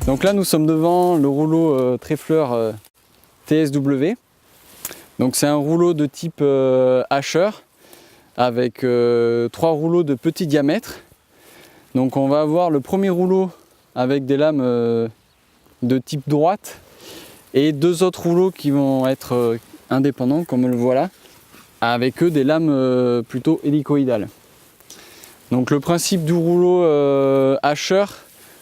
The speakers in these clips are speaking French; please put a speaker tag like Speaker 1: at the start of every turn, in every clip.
Speaker 1: Donc là nous sommes devant le rouleau Tréfleur TSW. Donc c'est un rouleau de type Asher avec 3 rouleaux de petit diamètre. Donc on va avoir le premier rouleau avec des lames de type droite et 2 autres rouleaux qui vont être indépendants comme le voilà, avec eux des lames plutôt hélicoïdales. Donc le principe du rouleau Asher,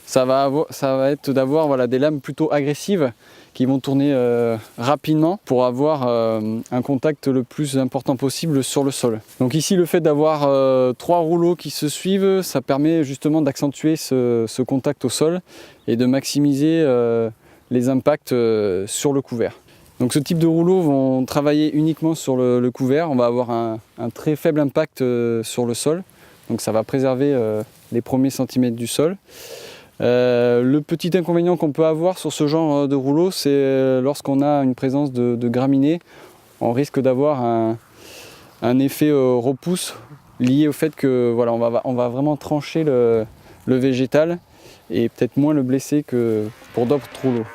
Speaker 1: ça va être d'avoir voilà, des lames plutôt agressives qui vont tourner rapidement pour avoir un contact le plus important possible sur le sol. Donc ici le fait d'avoir 3 rouleaux qui se suivent, ça permet justement d'accentuer ce contact au sol et de maximiser les impacts sur le couvert. Donc ce type de rouleaux vont travailler uniquement sur le couvert, on va avoir un très faible impact sur le sol, donc ça va préserver les premiers centimètres du sol. Le petit inconvénient qu'on peut avoir sur ce genre de rouleau, c'est lorsqu'on a une présence de graminées, on risque d'avoir un effet repousse lié au fait que voilà, on va vraiment trancher le végétal et peut-être moins le blesser que pour d'autres rouleaux.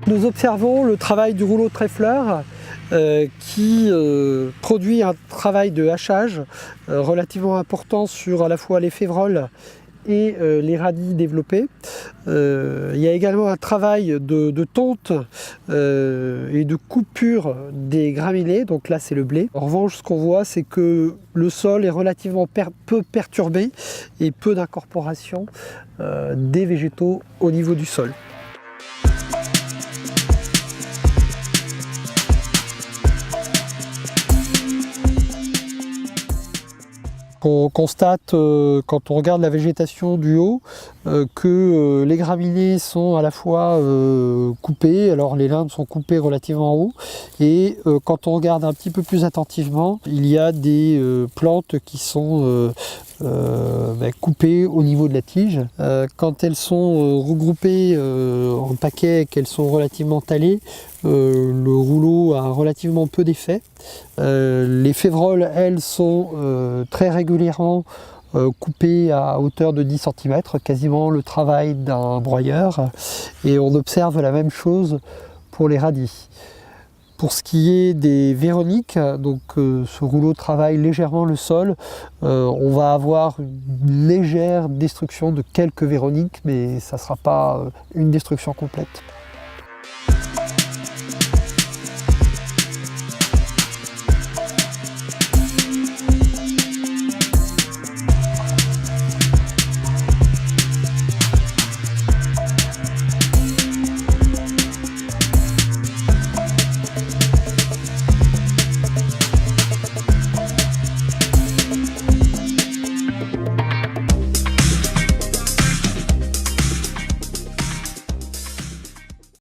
Speaker 2: Nous observons le travail du rouleau Tréfleur qui produit un travail de hachage relativement important sur à la fois les févroles et les radis développés. Il y a également un travail de tonte et de coupure des graminées, donc là c'est le blé. En revanche, ce qu'on voit, c'est que le sol est relativement peu perturbé et peu d'incorporation des végétaux au niveau du sol. On constate quand on regarde la végétation du haut que les graminées sont à la fois coupées, alors les limbes sont coupées relativement haut, et quand on regarde un petit peu plus attentivement, il y a des plantes qui sont coupées au niveau de la tige. Quand elles sont regroupées en paquets et qu'elles sont relativement talées, le rouleau a relativement peu d'effet. Les févroles, elles, sont très régulièrement coupées à hauteur de 10 cm, quasiment le travail d'un broyeur, et on observe la même chose pour les radis. Pour ce qui est des véroniques, donc ce rouleau travaille légèrement le sol, on va avoir une légère destruction de quelques véroniques, mais ça ne sera pas une destruction complète.